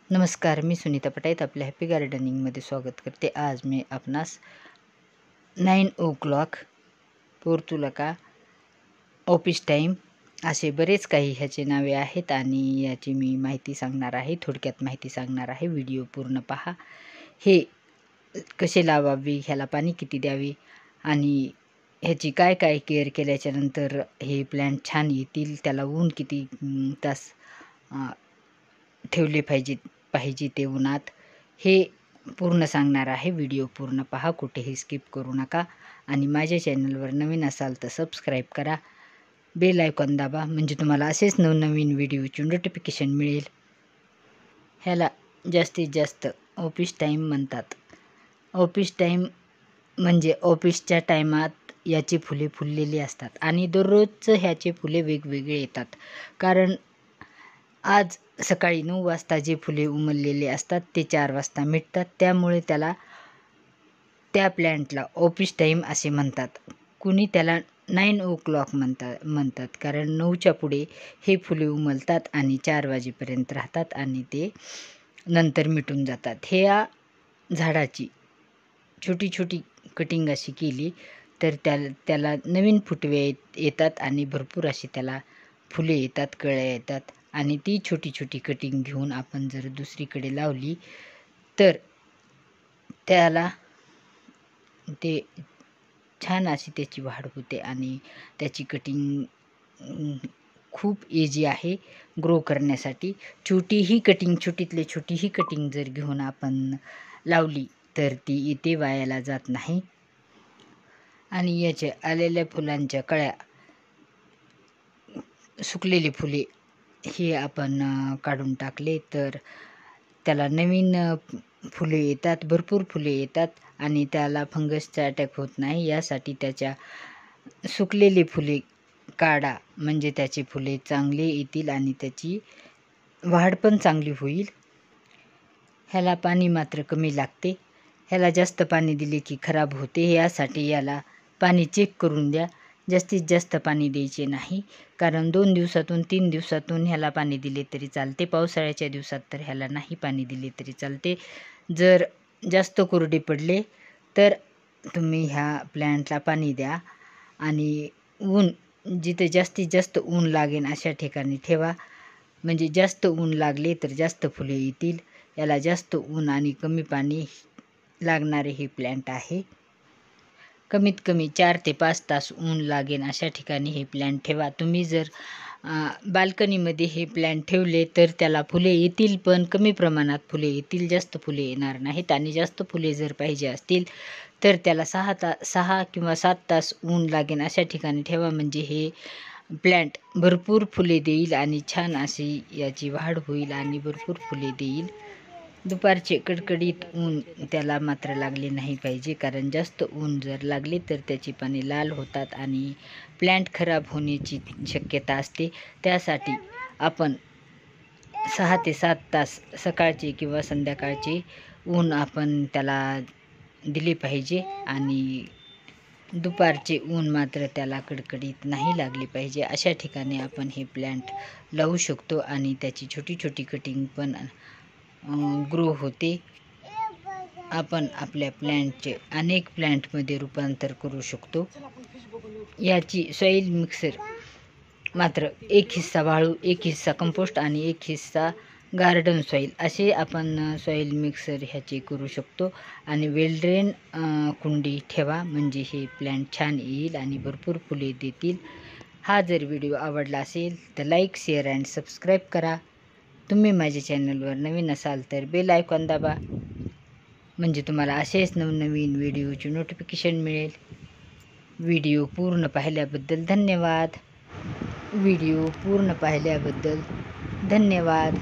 नमस्कार, मी सुनीता पटाईत आपल्या हॅपी गार्डनिंगमध्ये स्वागत करते। आज मी आपणास 9 o'clock पोर्तुलाका ऑफिस टाईम असे बरेच काही ह्याचे नावे आहेत आणि याची मी माहिती सांगणार आहे। थोडक्यात माहिती सांगणार आहे, व्हिडिओ पूर्ण पहा। हे कसे लावावे, ह्याला पाणी किती द्यावे आणि ह्याची काय काय केअर केल्याच्यानंतर हे प्लॅन्ट छान येतील, त्याला ऊन किती तास ठेवले पाहिजे ते उन्हात, हे पूर्ण सांगणार आहे। व्हिडिओ पूर्ण पहा, कुठेही स्किप करू नका आणि माझ्या चॅनलवर नवीन असाल तर सबस्क्राईब करा, बेल आयकॉन दाबा, म्हणजे तुम्हाला असेच नवनवीन व्हिडिओची नोटिफिकेशन मिळेल। ह्याला जास्तीत जास्त ऑफिस टाईम म्हणतात। ऑफिस टाईम म्हणजे ऑफिसच्या टायमात याची फुले फुललेली असतात आणि दररोजचं ह्याचे फुले वेगवेगळे येतात, कारण आज सकाळी 9 वाजता जे फुले उमललेले असतात ते 4 वाजता मिटतात, त्यामुळे त्या प्लॅन्टला ऑफिस टाईम असे म्हणतात। कुणी त्याला 9 o'clock म्हणतात, कारण 9च्या पुढे हे फुले उमलतात आणि 4 वाजेपर्यंत राहतात आणि ते नंतर मिटून जातात। ह्या झाडाची छोटी छोटी कटिंग अशी केली तर त्याला नवीन फुटवे येतात आणि भरपूर अशी त्याला फुले येतात, कळ्या येतात आणि ती छोटी छोटी कटिंग घेऊन आपण जर दुसरीकडे लावली तर त्याला ते छान अशी त्याची वाढ होते आणि त्याची कटिंग खूप इझी आहे ग्रो करण्यासाठी। छोटीतली छोटीही कटिंग जर घेऊन आपण लावली तर ती इथे वायाला जात नाही आणि याच्या आलेल्या फुलांच्या कळ्या, सुकलेली फुले हे आपण काढून टाकले तर त्याला नवीन फुले येतात, भरपूर फुले येतात आणि त्याला फंगसचा अटॅक होत नाही। यासाठी त्याच्या सुकलेली फुले काढा, म्हणजे त्याची फुले चांगले येतील आणि त्याची वाढ पण चांगली होईल। ह्याला पाणी मात्र कमी लागते, ह्याला जास्त पाणी दिले की खराब होते, यासाठी याला पाणी चेक करून द्या। जास्तीत जास्त पाणी द्यायचे नाही, कारण 2 दिवसातून 3 दिवसातून ह्याला पाणी दिले तरी चालते। पावसाळ्याच्या दिवसात तर ह्याला नाही पाणी दिले तरी चालते। जर जास्त कोरडे पडले तर तुम्ही ह्या प्लॅन्टला पाणी द्या आणि ऊन जिथे जास्तीत जास्त ऊन लागेल अशा ठिकाणी ठेवा, म्हणजे जास्त ऊन लागले तर जास्त फुले येतील। याला जास्त ऊन आणि कमी पाणी लागणारे हे प्लॅन्ट आहे। कमीत कमी 4 ते 5 तास ऊन लागेल अशा ठिकाणी हे प्लॅन्ट ठेवा। तुम्ही जर बाल्कनीमध्ये हे प्लॅन्ट ठेवले तर त्याला फुले येतील, पण कमी प्रमाणात फुले येतील, जास्त फुले येणार नाहीत। आणि जास्त फुले जर पाहिजे असतील तर त्याला 6 किंवा 7 तास ऊन लागेल अशा ठिकाणी ठेवा, म्हणजे हे प्लॅन्ट भरपूर फुले देईल आणि छान अशी याची वाढ होईल आणि भरपूर फुले देईल। दुपारचे कडकडीत ऊन त्याला मात्र लागले नाही पाहिजे, कारण जास्त ऊन जर लागले तर त्याची पाने लाल होतात आणि प्लॅन्ट खराब होण्याची शक्यता असते। त्यासाठी आपण 6 ते 7 तास सकाळचे किंवा संध्याकाळचे ऊन आपण त्याला दिले पाहिजे आणि दुपारचे ऊन मात्र त्याला कडकडीत नाही लागले पाहिजे। अशा ठिकाणी आपण हे प्लॅन्ट लावू शकतो आणि त्याची छोटी छोटी कटिंग पण ग्रो होते। आपण आपल्या प्लॅन्टचे अनेक प्लॅन्टमध्ये रूपांतर करू शकतो। याची सॉईल मिक्सर मात्र 1 हिस्सा वाळू, 1 हिस्सा कंपोस्ट आणि 1 हिस्सा गार्डन सॉईल असे आपण सॉईल मिक्सर ह्याचे करू शकतो आणि वेल ड्रेन कुंडी ठेवा, म्हणजे हे प्लॅन्ट छान येईल आणि भरपूर फुले देतील। हा जर व्हिडिओ आवडला असेल तर लाईक, शेअर अँड सबस्क्राईब करा। तुम्ही माझ्या चॅनलवर नवीन असाल तर बेल आयकॉन दाबा, म्हणजे तुम्हाला असेच नवनवीन व्हिडिओची नोटिफिकेशन मिळेल। व्हिडिओ पूर्ण पाहिल्याबद्दल धन्यवाद।